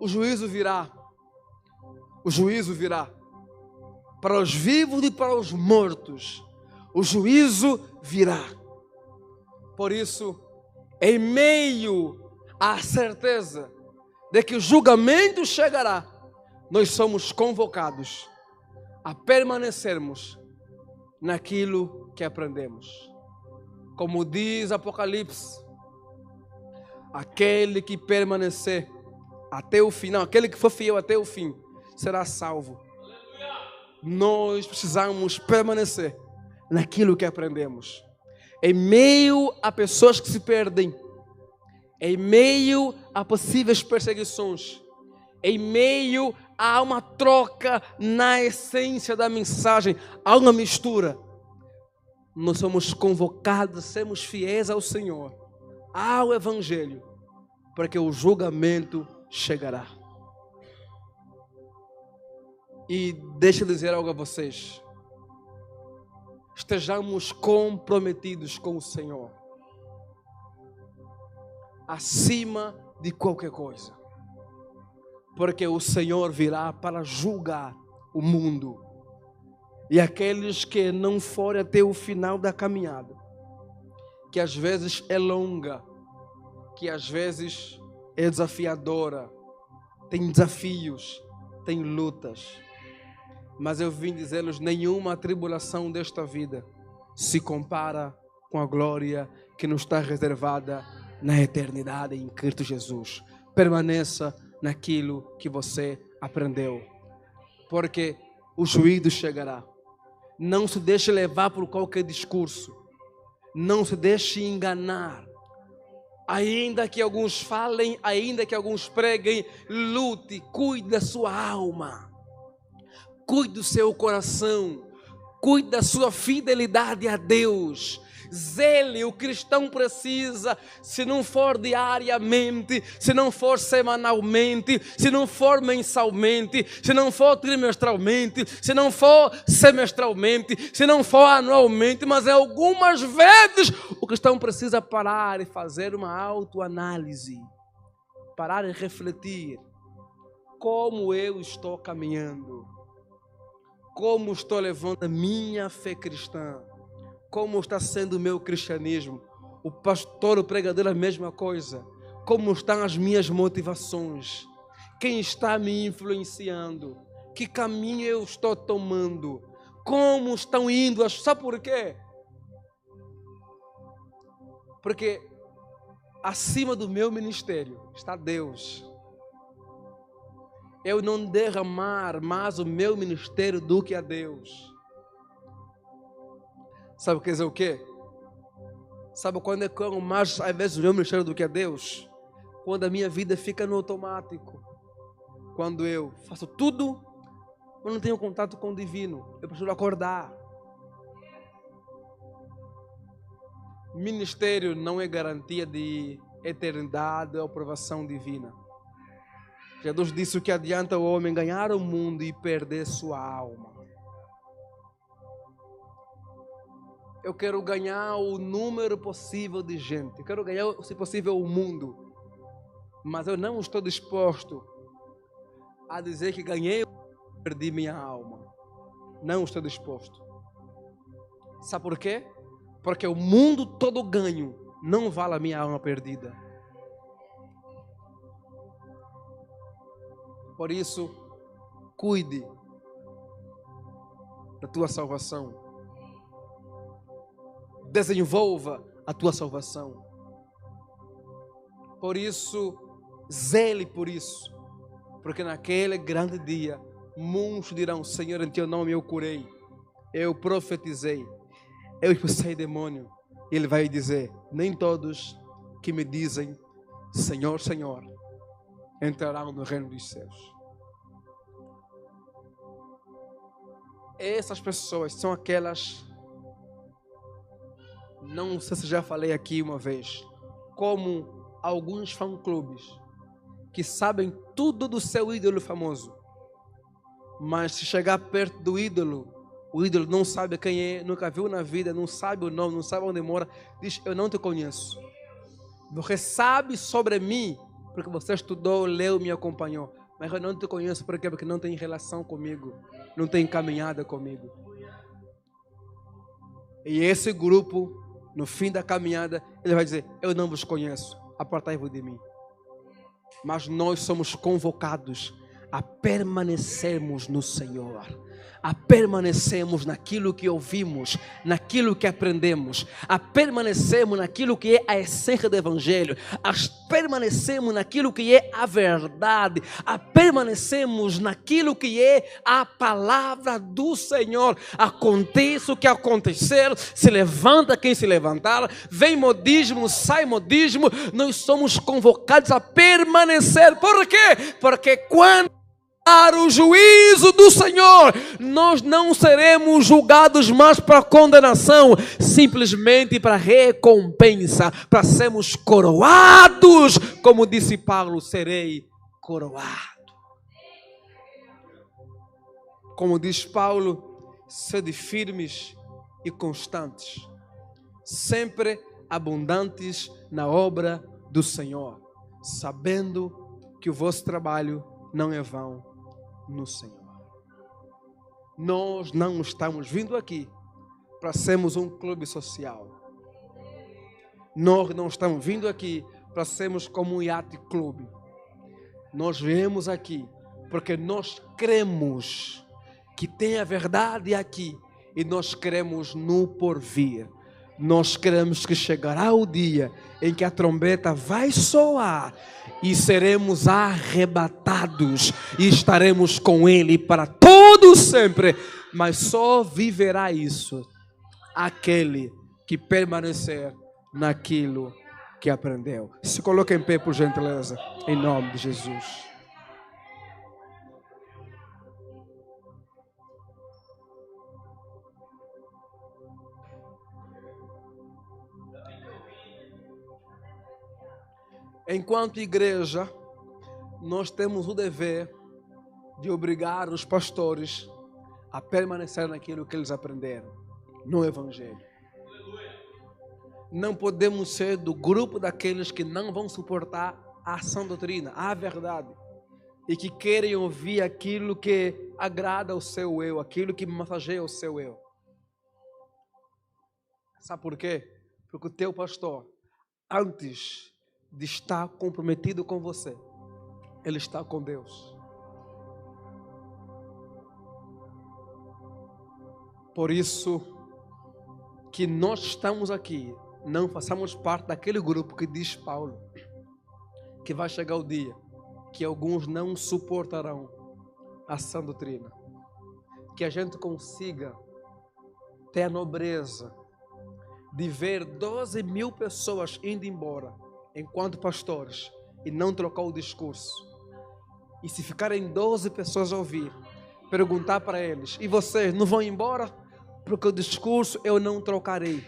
o juízo virá. O juízo virá. Para os vivos e para os mortos, o juízo virá. Por isso, em meio à certeza de que o julgamento chegará, nós somos convocados a permanecermos naquilo que aprendemos. Como diz Apocalipse, aquele que permanecer até o final, aquele que for fiel até o fim, será salvo. Nós precisamos permanecer naquilo que aprendemos. Em meio a pessoas que se perdem, em meio a possíveis perseguições, em meio a uma troca na essência da mensagem, há uma mistura. Nós somos convocados a sermos fiéis ao Senhor, ao Evangelho, porque o julgamento chegará. E deixa eu dizer algo a vocês. Estejamos comprometidos com o Senhor, acima de qualquer coisa, porque o Senhor virá para julgar o mundo. E aqueles que não forem até o final da caminhada, que às vezes é longa, que às vezes é desafiadora, tem desafios, tem lutas, mas eu vim dizer-lhes: nenhuma tribulação desta vida se compara com a glória que nos está reservada na eternidade em Cristo Jesus. Permaneça naquilo que você aprendeu, porque o juízo chegará. Não se deixe levar por qualquer discurso, não se deixe enganar. Ainda que alguns falem, ainda que alguns preguem, lute, cuide da sua alma, cuide do seu coração, cuide da sua fidelidade a Deus. Zele, o cristão precisa, se não for diariamente, se não for semanalmente, se não for mensalmente, se não for trimestralmente, se não for semestralmente, se não for anualmente, mas algumas vezes o cristão precisa parar e fazer uma autoanálise, parar e refletir: como eu estou caminhando, como estou levando a minha fé cristã, como está sendo o meu cristianismo. O pastor, o pregador, a mesma coisa. Como estão as minhas motivações? Quem está me influenciando? Que caminho eu estou tomando? Como estão indo as... Sabe por quê? Porque acima do meu ministério está Deus. Eu não derramar mais o meu ministério do que a Deus. Sabe o que quer dizer o quê? Sabe quando eu amo mais, às vezes, o meu ministério do que a Deus? Quando a minha vida fica no automático. Quando eu faço tudo, mas não tenho contato com o divino. Eu preciso acordar. Ministério não é garantia de eternidade ou aprovação divina. Jesus disse: o que adianta o homem ganhar o mundo e perder sua alma. Eu quero ganhar o número possível de gente. Eu quero ganhar, se possível, o mundo. Mas eu não estou disposto a dizer que ganhei e perdi minha alma. Não estou disposto. Sabe por quê? Porque o mundo todo ganho não vale a minha alma perdida. Por isso, cuide da tua salvação. Desenvolva a tua salvação. Por isso, zele por isso. Porque naquele grande dia, muitos dirão: Senhor, em teu nome eu curei, eu profetizei, eu expulsei demônio. E Ele vai dizer: nem todos que me dizem Senhor, Senhor, entrarão no reino dos céus. Essas pessoas são aquelas... Não sei se já falei aqui uma vez, como alguns fã-clubes que sabem tudo do seu ídolo famoso, mas se chegar perto do ídolo, o ídolo não sabe quem é, nunca viu na vida, não sabe o nome, não sabe onde mora, diz: eu não te conheço. Você sabe sobre mim, porque você estudou, leu, me acompanhou. Mas eu não te conheço, por quê? Porque não tem relação comigo, não tem caminhada comigo. E esse grupo, no fim da caminhada, ele vai dizer: eu não vos conheço, apartai-vos de mim. Mas nós somos convocados a permanecermos no Senhor, a permanecermos naquilo que ouvimos, naquilo que aprendemos, a permanecermos naquilo que é a essência do Evangelho, a permanecermos naquilo que é a verdade, a permanecermos naquilo que é a palavra do Senhor. Aconteça o que acontecer, se levanta quem se levantar, vem modismo, sai modismo, nós somos convocados a permanecer. Por quê? Porque quando para o juízo do Senhor, nós não seremos julgados mais para condenação, simplesmente para recompensa, para sermos coroados, como disse Paulo: serei coroado. Como diz Paulo: sede firmes e constantes, sempre abundantes na obra do Senhor, sabendo que o vosso trabalho não é vão no Senhor. Nós não estamos vindo aqui para sermos um clube social. Nós não estamos vindo aqui para sermos como um iate clube. Nós viemos aqui porque nós cremos que tem a verdade aqui e nós cremos no porvir. Nós cremos que chegará o dia em que a trombeta vai soar e seremos arrebatados e estaremos com Ele para todo sempre. Mas só viverá isso aquele que permanecer naquilo que aprendeu. Se coloque em pé, por gentileza, em nome de Jesus. Enquanto igreja, nós temos o dever de obrigar os pastores a permanecer naquilo que eles aprenderam, no Evangelho. Não podemos ser do grupo daqueles que não vão suportar a sã doutrina, a verdade, e que querem ouvir aquilo que agrada ao seu eu, aquilo que massageia o seu eu. Sabe por quê? Porque o teu pastor, antes de estar comprometido com você, ele está com Deus. Por isso que nós estamos aqui, não façamos parte daquele grupo que diz Paulo, que vai chegar o dia que alguns não suportarão a sã doutrina. Que a gente consiga ter a nobreza de ver 12 mil pessoas indo embora enquanto pastores e não trocar o discurso. E se ficarem 12 pessoas a ouvir, perguntar para eles: e vocês não vão embora? Porque o discurso eu não trocarei.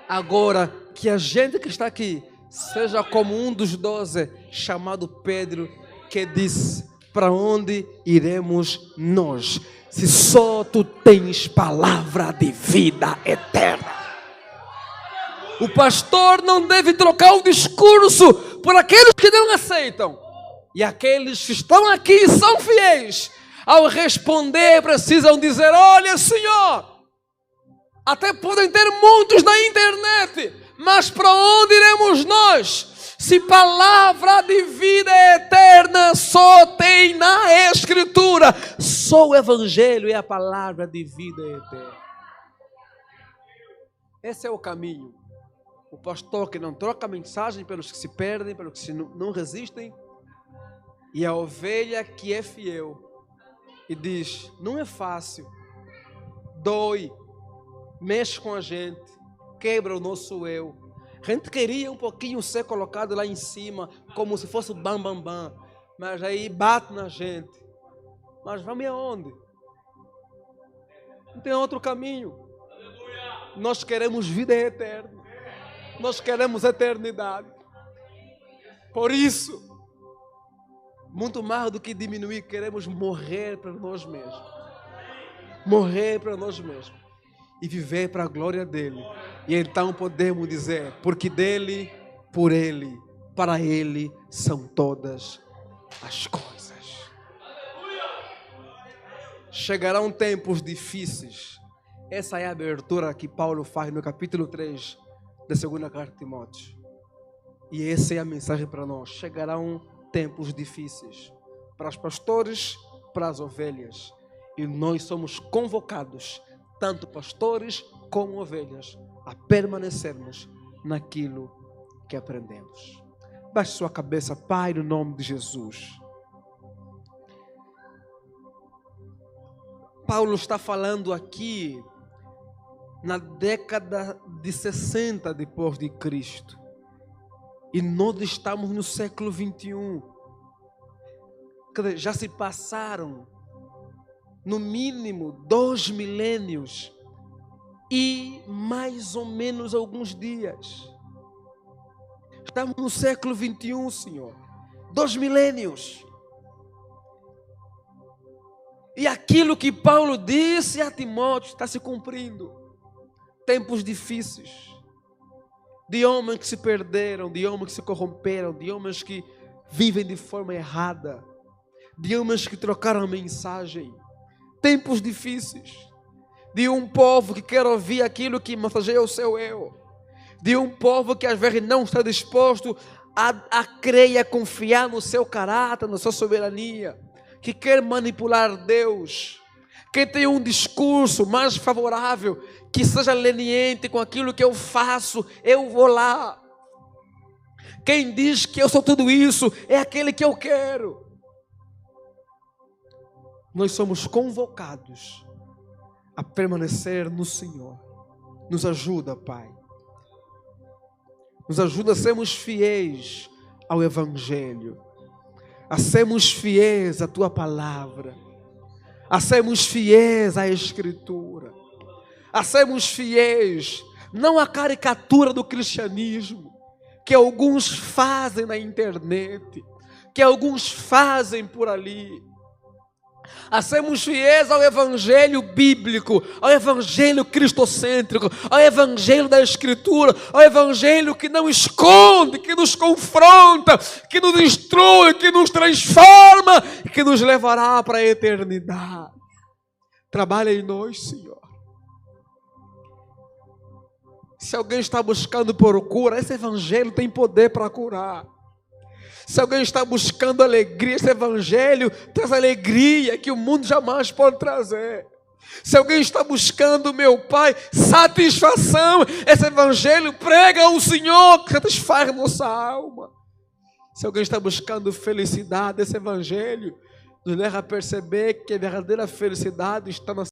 Agora, que a gente que está aqui seja como um dos 12, chamado Pedro, que disse: para onde iremos nós, se só tu tens palavra de vida eterna? O pastor não deve trocar o discurso por aqueles que não aceitam. E aqueles que estão aqui e são fiéis, ao responder precisam dizer: olha, Senhor, até podem ter muitos na internet, mas para onde iremos nós? Se palavra de vida eterna só tem na Escritura, só o Evangelho é a palavra de vida eterna. Esse é o caminho. O pastor que não troca a mensagem pelos que se perdem, pelos que não resistem, e a ovelha que é fiel e diz: não é fácil, dói, mexe com a gente, quebra o nosso eu. A gente queria um pouquinho ser colocado lá em cima, como se fosse bam, bam, bam, mas aí bate na gente. Mas vamos aonde? Não tem outro caminho. Nós queremos vida eterna. Nós queremos eternidade. Por isso, muito mais do que diminuir, queremos morrer para nós mesmos. Morrer para nós mesmos. E viver para a glória dele. E então podemos dizer: porque dele, por ele, para Ele são todas as coisas. Chegarão tempos difíceis. Essa é a abertura que Paulo faz no capítulo 3 da segunda carta de Timóteo. E essa é a mensagem para nós. Chegarão tempos difíceis para os pastores, para as ovelhas. E nós somos convocados, tanto pastores como ovelhas, a permanecermos naquilo que aprendemos. Baixe sua cabeça, Pai, no nome de Jesus. Paulo está falando aqui na década de 60 depois de Cristo. E nós estamos no século 21. Já se passaram no mínimo 2 milênios e mais ou menos alguns dias. Estamos no século 21, Senhor. 2 milênios. E aquilo que Paulo disse a Timóteo está se cumprindo. Tempos difíceis. De homens que se perderam, de homens que se corromperam, de homens que vivem de forma errada, de homens que trocaram a mensagem. Tempos difíceis. De um povo que quer ouvir aquilo que massageia o seu eu. De um povo que às vezes não está disposto a crer e a confiar no seu caráter, na sua soberania, que quer manipular Deus, que tem um discurso mais favorável, que seja leniente com aquilo que eu faço, eu vou lá. Quem diz que eu sou tudo isso é aquele que eu quero. Nós somos convocados a permanecer no Senhor. Nos ajuda, Pai. Nos ajuda a sermos fiéis ao Evangelho, a sermos fiéis à Tua Palavra, a sermos fiéis à Escritura, a sermos fiéis, não à caricatura do cristianismo, que alguns fazem na internet, que alguns fazem por ali, a sermos fiéis ao Evangelho bíblico, ao Evangelho cristocêntrico, ao Evangelho da Escritura, ao Evangelho que não esconde, que nos confronta, que nos instrui, que nos transforma e que nos levará para a eternidade. Trabalha em nós, Senhor. Se alguém está buscando por cura, esse Evangelho tem poder para curar. Se alguém está buscando alegria, esse Evangelho traz alegria que o mundo jamais pode trazer. Se alguém está buscando, meu Pai, satisfação, esse Evangelho prega ao Senhor que satisfaz nossa alma. Se alguém está buscando felicidade, esse Evangelho nos leva a perceber que a verdadeira felicidade está na